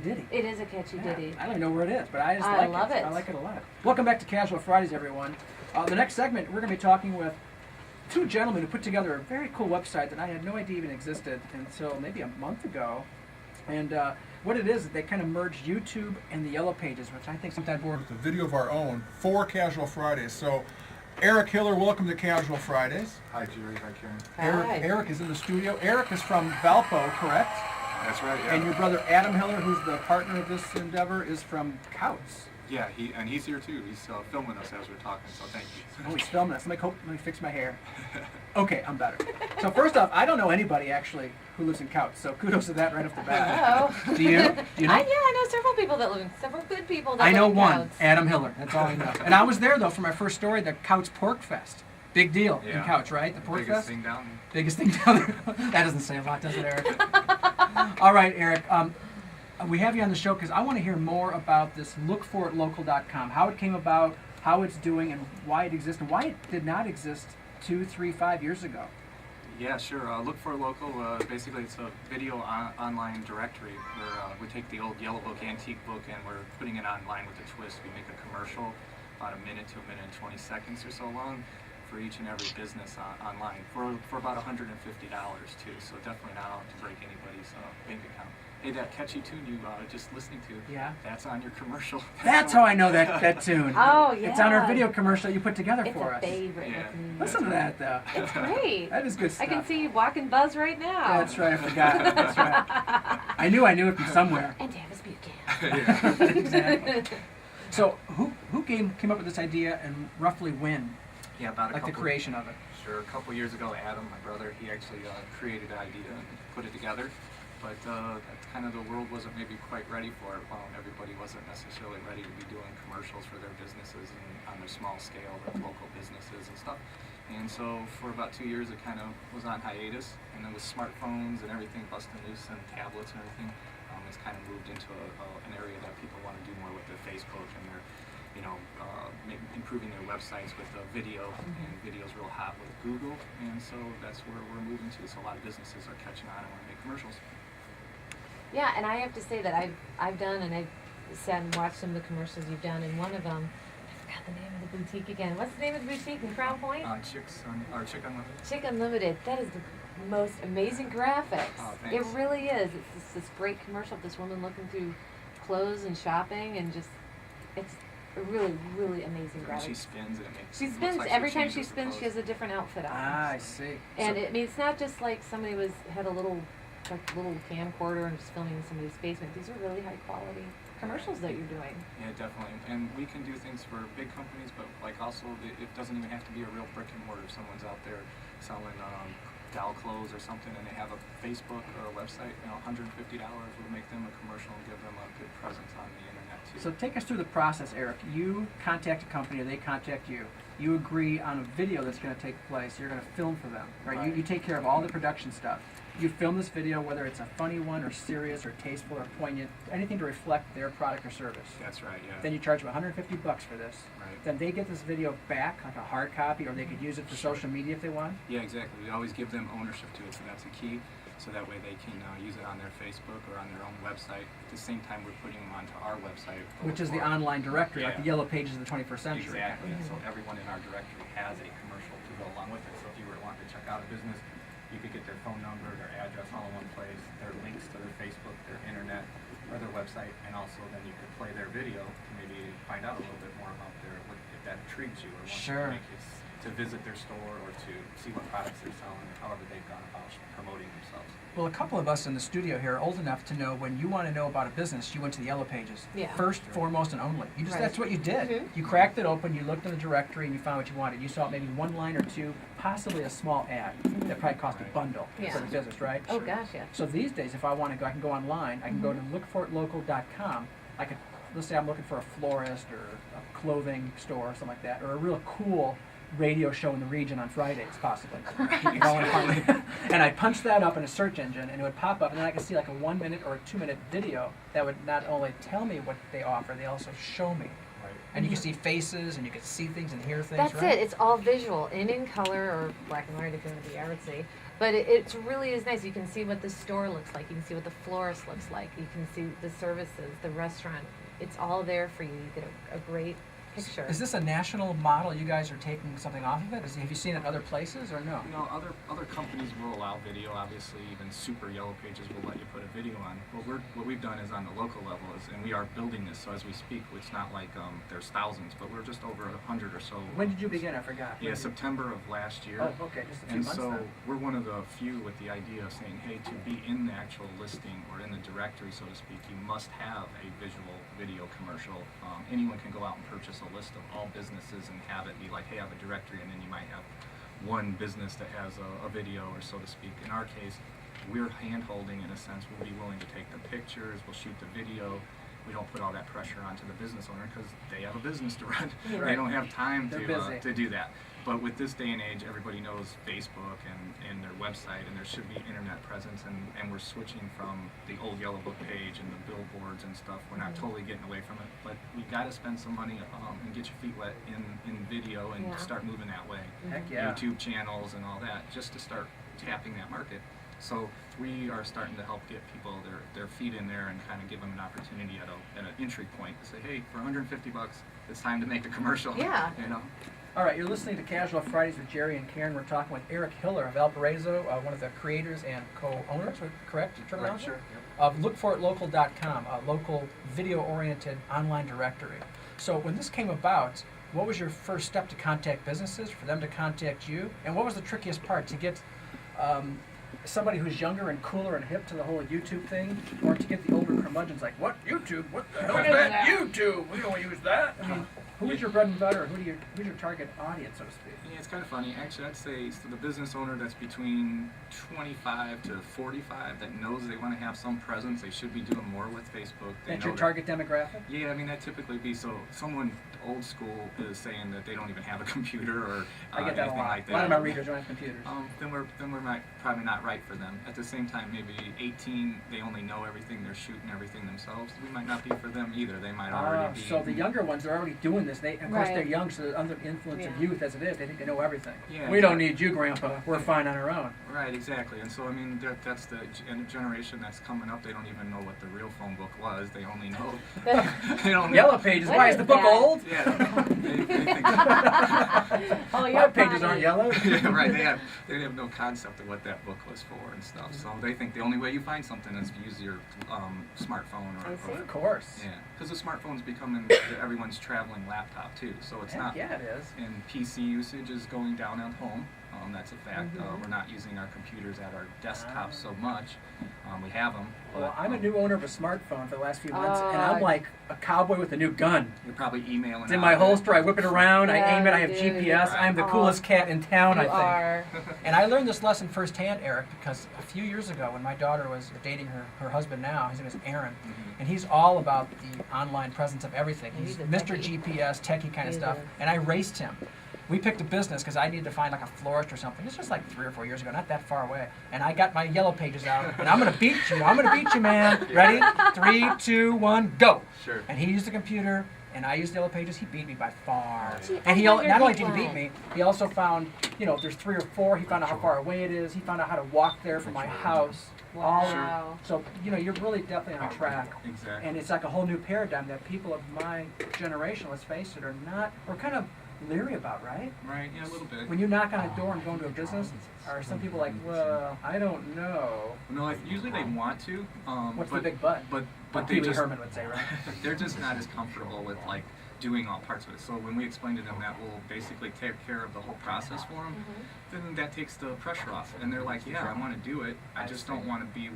ditty. It is a catchy ditty. I don't even know where it is, but I just I like love it. I like it a lot. Welcome back to Casual Fridays, everyone. The next segment, we're going to be talking with two gentlemen who put together a very cool website that I had no idea even existed until maybe a month ago. And what it is, they kind of merged YouTube and the Yellow Pages, which I think sometimes we're... With a video of our own for Casual Fridays. So, Eric Hiller, welcome to Casual Fridays. Hi, Jerry. Hi, Karen. Hi. Eric is in the studio. Eric is from Valpo, correct? That's right, yeah. And your brother Adam Hiller, who's the partner of this endeavor, is from Couts. Yeah, he's here too. He's filming us as we're talking, so thank you. Oh, he's filming us. Let me fix my hair. Okay, I'm better. So first off, I don't know anybody actually who lives in Couts, so kudos to that right off the bat. Hello. Do you? Do you know? Yeah, I know several people that live in, several good people that I know live in one, Couts. Adam Hiller. That's all I know. And I was there though for my first story, the Couts Pork Fest. Big deal in Yeah. Couts, right? The Pork Biggest Fest. thing down. Biggest thing down there. That doesn't say a lot, does it, Eric? All right, Eric. We have you on the show because I want to hear more about this Lookforitlocal.com, how it came about, how it's doing, and why it exists, and why it did not exist 2, 3, 5 years ago. Yeah, sure. Look for Local. Basically, it's a video online directory where we take the old yellow book, antique book, and we're putting it online with a twist. We make a commercial about a minute to a minute and 20 seconds or so long for each and every business online for about $150 too. So definitely not out to break anybody's bank account. Hey, that catchy tune you just listening to, Yeah. that's on your commercial. That's how I know that tune. Oh, yeah. It's on our video commercial you put together It's for a us. favorite. Yeah. Listen to that, though. It's great. That is good I stuff. can see you walking Buzz right now. That's right, I forgot. That's right. I knew it from somewhere. And Davis Buchanan. Exactly. So, who came up with this idea and roughly when? Yeah, about a Like the couple. creation of it. Sure, a couple years ago, Adam, my brother, he actually created the idea and put it together. But that's kind of the world wasn't maybe quite ready for it. Everybody wasn't necessarily ready to be doing commercials for their businesses and on their small scale, their local businesses and stuff. And so for about 2 years, it kind of was on hiatus. And then with smartphones and everything busting loose and tablets and everything, it's kind of moved into an area that people want to do more with their Facebook and their, improving their websites with video. And video's real hot with Google. And so that's where we're moving to. So a lot of businesses are catching on and want to make commercials. Yeah, and I have to say that I've done, and I've sat and watched some of the commercials you've done, and one of them, I forgot the name of the boutique again. What's the name of the boutique in Crown Point? Chick Unlimited. Chick Unlimited. That is the most amazing graphics. Oh, It thanks. really is. It's this great commercial of this woman looking through clothes and shopping, and just, it's a really, really amazing And she graphics. spins and it makes She it looks spins, like every time she changes the spins, she clothes. has a different outfit on. Ah, I see. And So- it's not just like somebody had a little camcorder and just filming in somebody's basement. These are really high quality commercials that you're doing. Yeah, definitely. And we can do things for big companies, but like also it doesn't even have to be a real brick and mortar. If someone's out there selling doll clothes or something and they have a Facebook or a website, $150 will make them a commercial and give them a good presence on the internet too. So take us through the process, Eric. You contact a company or they contact you. You agree on a video that's going to take place. You're going to film for them, right? Right. You take care of all the production stuff. You film this video, whether it's a funny one or serious or tasteful or poignant, anything to reflect their product or service. That's right, yeah. Then you charge them $150 for this. Right. Then they get this video back, like a hard copy, or they could use it for social media if they want. Yeah, exactly. We always give them ownership to it, so that's a key. So that way they can use it on their Facebook or on their own website. At the same time, we're putting them onto our website. Which is the for- online directory, like Yeah. the Yellow Pages of the 21st century. Exactly. So everyone in our directory has a commercial to go along with it. So if you were wanting to check out a business, you could get their phone number, their address all in one place, their links to their Facebook, their internet, or their website, and also then you could play their video to maybe find out a little bit more about if that intrigues you or wants Sure. to make it to visit their store or to see what products they're selling or however they've gone about promoting themselves. Well, a couple of us in the studio here are old enough to know when you want to know about a business, you went to the Yellow Pages. Yeah. First, foremost, and only. You just Right. That's what you did. Mhm. You cracked it open, you looked in the directory, and you found what you wanted. You saw maybe one line or two, possibly a small ad that probably cost a bundle Yeah. for the business, right? Oh gosh, yeah. So these days, if I want to go, I can go online. I can go to lookforitlocal.com. I could, let's say I'm looking for a florist or a clothing store or something like that, or a real cool radio show in the region on Fridays, possibly. You know, and I punch that up in a search engine, and it would pop up, and then I could see like a 1 minute or a 2 minute video that would not only tell me what they offer, they also show me. Right. And you can see faces, and you can see things and hear things. That's right? it. It's all visual and in color or black and white if you want to be artsy. But it really is nice. You can see what the store looks like. You can see what the florist looks like. You can see the services, the restaurant. It's all there for you. You get a great picture. Is this a national model? You guys are taking something off of it? Have you seen it other places or no? You know, other companies will allow video. Obviously, even super yellow pages will let you put a video on. What we've done is on the local level and we are building this. So as we speak, it's not like there's thousands, but we're just over 100 or so. When did you begin? I forgot. Yeah, September of last year. Oh, okay, just a few And months so then. we're one of the few with the idea of saying, hey, to be in the actual listing or in the directory, so to speak, you must have a visual video commercial. Anyone can go out and purchase a list of all businesses and have it be like, hey, I have a directory, and then you might have one business that has a video, or so to speak. In our case, we're hand-holding in a sense. We'll be willing to take the pictures, we'll shoot the video. We don't put all that pressure onto the business owner because they have a business to run. Right. They don't have time They're busy. to do that. But with this day and age, everybody knows Facebook and their website, and there should be internet presence, and we're switching from the old Yellow Book page and the billboards and stuff. We're not totally getting away from it, but we got to spend some money and get your feet wet in video and Yeah. start moving that way. Heck yeah. YouTube channels and all that, just to start tapping that market. So we are starting to help get people their feet in there and kind of give them an opportunity at an entry point to say, hey, for $150, it's time to make a commercial. Yeah. You know. All right, you're listening to Casual Fridays with Jerry and Karen. We're talking with Eric Hiller of Valparaiso, one of the creators and co-owners, correct? Terminology? Sure. Of Lookforitlocal.com, a local video-oriented online directory. So when this came about, what was your first step to contact businesses, for them to contact you? And what was the trickiest part to get somebody who's younger and cooler and hip to the whole YouTube thing, or to get the older curmudgeons like, what, YouTube? What the hell is that? YouTube? We don't use that. I mean, who is your bread and butter? Who's your target audience, so to speak? Yeah, it's kind of funny. Actually, I'd say so the business owner that's between 25 to 45 that knows they want to have some presence, they should be doing more with Facebook. They That's know your target demographic? Yeah, I mean, that typically be so someone old school is saying that they don't even have a computer or I get that a anything lot. like A lot that. of my readers don't have computers. Then we're probably not right for them. At the same time, maybe 18, they only know everything, they're shooting everything themselves. We might not be for them either. They might already be. So the younger ones are already doing this. Of course, Right. they're young, so they're under the influence of Yeah. youth as it is. They think they know everything. Yeah, We don't need you, Grandpa. We're fine on our own. Right, exactly. And so, I mean, that's the generation that's coming up. They don't even know what the real phone book was. They only know. They don't know. Yellow Pages. What Why is is the book that? old? Yeah. They think, Oh, Web you're pages funny. aren't yellow. yeah, right. They have no concept of what that book was for and stuff. So they think the only way you find something is to use your smartphone I see. Of course. yeah, because the smartphone's becoming everyone's traveling laptop too. So it's Heck not. yeah, it is. And PC usage is going down at home. That's a fact. Mhm. We're not using our computers at our desktops so much. We have them. Well, I'm a new owner of a smartphone for the last few months, and Oh, I'm like a cowboy with a new gun. You're probably emailing. It's in out my of it. holster. I whip it around. I aim it. I have Yeah, GPS. dude. I'm the Oh. coolest cat in town, I You think. are. And I learned this lesson firsthand, Eric, because a few years ago when my daughter was dating her husband now, his name is Aaron, and he's all about the online presence of everything. And He's he's a Mr. techie. GPS, techie kind of He stuff. is. And I raced him. We picked a business because I needed to find like a florist or something. It's just like 3 or 4 years ago, not that far away. And I got my yellow pages out, and I'm going to beat you. I'm going to beat you, man. Ready? 3, 2, 1, go. Sure. And he used the computer, and I used Yellow Pages. He beat me by far. Gee, And I he thought not your only heat did he beat went. me, he also found, if there's 3 or 4, he found out how far away it is. He found out how to walk there from my house. Wow. So, you're really definitely on track. Exactly. And it's like a whole new paradigm that people of my generation, let's face it, we're kind of leery about, right? Right. Yeah, a little bit. When you knock on a door and go into a business, are some people like, well, I don't know. No, usually they want to. What's but, the big but? But Like they Pee Wee just Herman would say, right? they're just not as comfortable with like doing all parts of it. So when we explain to them that we'll basically take care of the whole process for them, then that takes the pressure off. And they're like, yeah, I want to do it. I just don't want to be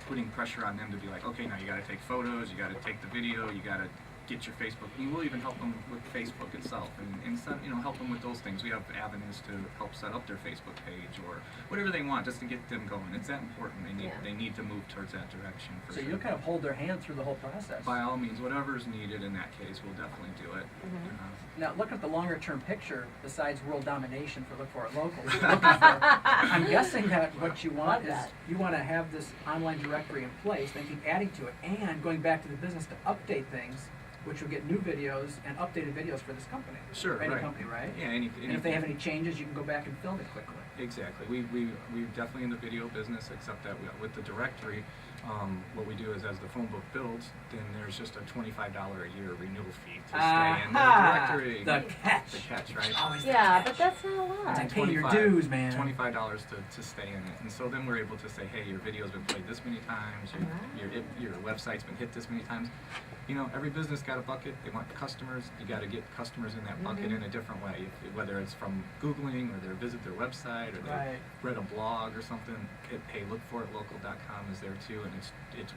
putting pressure on them to be like, okay, now you got to take photos, you got to take the video, you got to get your Facebook. We will even help them with Facebook itself and help them with those things. We have avenues to help set up their Facebook page or whatever they want just to get them going. It's that important. They need to move towards that direction. For So sure. you'll kind of hold their hand through the whole process. By all means, whatever's needed in that case, we'll definitely do it. Now, look at the longer term picture, besides world domination for Look For It Local. What you're looking for. I'm guessing that what you want Love is that. you want to have this online directory in place, then keep adding to it, and going back to the business to update things, which will get new videos and updated videos for this company. Sure, Or any right. company, right? Yeah, any And if they have any changes, you can go back and film it quickly. Exactly. We're definitely in the video business, except that with the directory, what we do is as the phone book builds, then there's just a $25 a year renewal fee to stay in the directory. The catch. The catch, right? Always the Yeah, catch. but that's not a lot. Like, pay your dues, man. $25 to stay in it, and so then we're able to say, hey, your video's been played this many times, your website's been hit this many times. You know, every business got a bucket. They want customers. You got to get customers in that bucket in a different way. Whether it's from Googling, or they visit their website, or they read a blog or something. Hey, Lookforitlocal.com is there too, and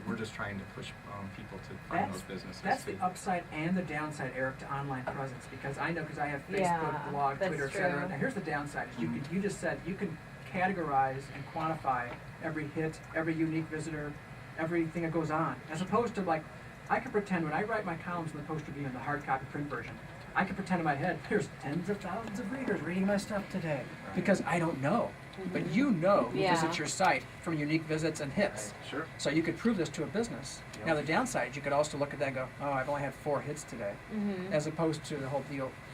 we're just trying to push people to find those businesses. That's too. the upside and the downside, Eric, to online presence, because I know, because I have Facebook, blog, that's Twitter, etc. true. Now here's the downside: is you just said you can categorize and quantify every hit, every unique visitor, everything that goes on, as opposed to like. I can pretend when I write my columns in the Post Review in the hard copy print version, I can pretend in my head, there's tens of thousands of readers reading my stuff today. Because I don't know. But you know who visits your site from unique visits and hits. Right. Sure. So you could prove this to a business. Yep. Now the downside is you could also look at that and go, oh, I've only had 4 hits today. As opposed to the whole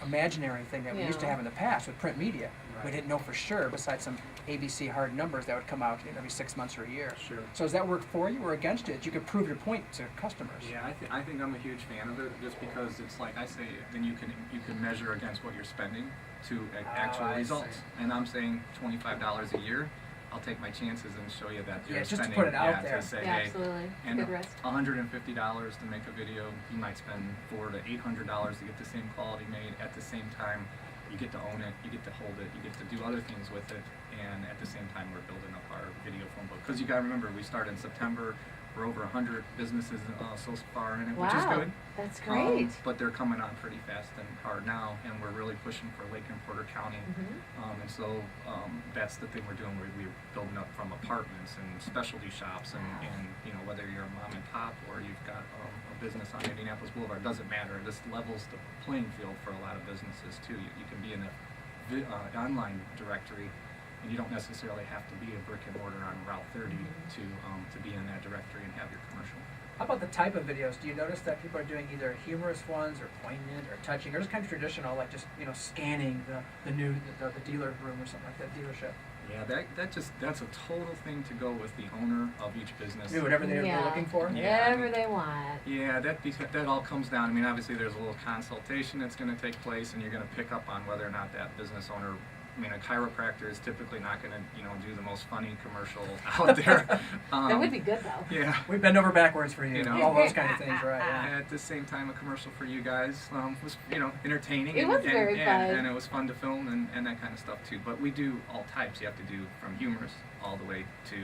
imaginary thing that we used to have in the past with print media. Right. We didn't know for sure, besides some ABC hard numbers that would come out every 6 months or a year. Sure. So does that work for you or against it? You could prove your point to customers. Yeah, I think I'm a huge fan of it, just because it's like I say, then you can measure against what you're spending to actual I results. see. And I'm saying $25 a year. I'll take my chances and show you that you're just to spending. put it out there. To say, Yeah, hey, absolutely. and Good risk. $150 to make a video, you might spend $400 to $800 to get the same quality made. At the same time, you get to own it, you get to hold it, you get to do other things with it, and at the same time, we're building up our video phone book. Because you got to remember, we started in September. We're over 100 businesses so far in it, which is good. That's great. But they're coming on pretty fast and hard now, and we're really pushing for Lake and Porter County. And so that's the thing we're doing. We're building up from apartments and specialty shops, and you know, whether you're a mom and pop or you've got a business on Indianapolis Boulevard, doesn't matter. This levels the playing field for a lot of businesses too. You can be in the online directory, and you don't necessarily have to be a brick and mortar on Route 30 to be in that directory and have your commercial. How about the type of videos? Do you notice that people are doing either humorous ones or poignant or touching, or just kind of traditional, like just scanning the dealer room or something like that, dealership? Yeah, that's a total thing to go with the owner of each business. Do whatever they're looking for. Yeah, Whatever they want. Yeah, that all comes down. I mean, obviously there's a little consultation that's going to take place, and you're going to pick up on whether or not that business owner. I mean, a chiropractor is typically not going to, do the most funny commercial out there. That would be good though. Yeah. We bend over backwards for you. You know. All those kind of things, right? Yeah. At the same time, a commercial for you guys was, entertaining. It was very fun. And it was fun to film and that kind of stuff too. But we do all types. You have to do from humorous all the way to,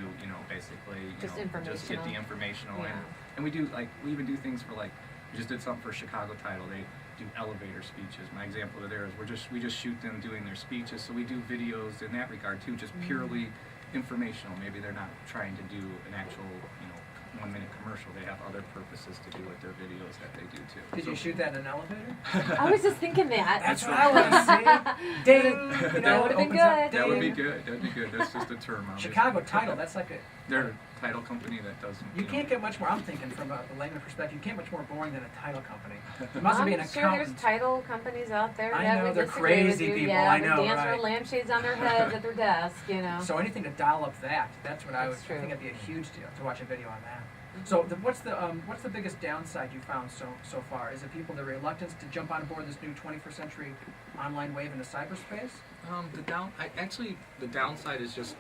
basically, Just just get the informational. Yeah. And we do, we even do things for, we just did something for Chicago Title. They do elevator speeches. My example of theirs, we just shoot them doing their speeches. So we do videos in that regard too, just purely informational. Maybe they're not trying to do an actual, 1-minute commercial. They have other purposes to do with their videos that they do too. Did you shoot that in an elevator? I was just thinking that. That's what I want to see. Ding. That would've been opens up, good. That would be ding. good. That'd be good. That's just a term. Obviously. Chicago Title. That's like They're a title company that does. You can't get much more. I'm thinking from a layman perspective. You can't get much more boring than a title company. There must be an I'm sure accountant. there's title companies out there I that know, would they're disagree with crazy you. people, Yeah, I they know, dance right. with lampshades on their heads at their desk, So anything to dial up that. That's what I would. That's I true. think it'd be a huge deal to watch a video on that. So what's the biggest downside you found so far? Is it people the reluctance to jump on board this new 21st century online wave into cyberspace? The downside is just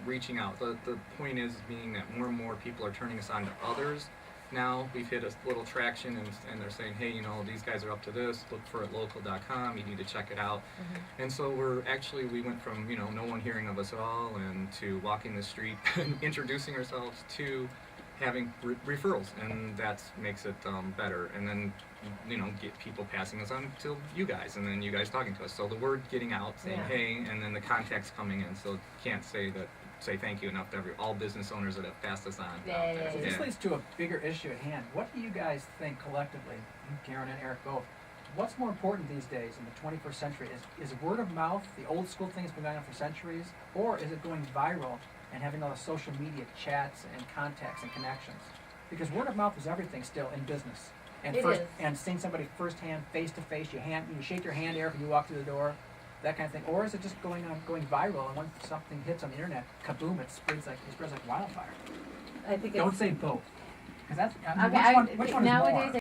reaching out. The point is being that more and more people are turning us on to others. Now we've hit a little traction, and they're saying, hey, these guys are up to this. Lookforitlocal.com. You need to check it out. And so we went from no one hearing of us at all, and to walking the street and introducing ourselves to having referrals, and that makes it better. And then get people passing us on to you guys, and then you guys talking to us. So the word getting out, saying hey, and then the contacts coming in. So can't say thank you enough to all business owners that have passed us on out there. So this leads to a bigger issue at hand. What do you guys think collectively, Karen and Eric both? What's more important these days in the 21st century? Is word of mouth, the old school thing that's been going on for centuries, or is it going viral and having all the social media chats and contacts and connections? Because word of mouth is everything still in business. And It is. and seeing somebody firsthand, face to face, you shake your hand, Eric, when you walk through the door. that kind of thing, or is it just going viral, and once something hits on the internet, kaboom, it spreads like wildfire? I think Don't it's, say both, because that's, I mean, okay, which one is more? nowadays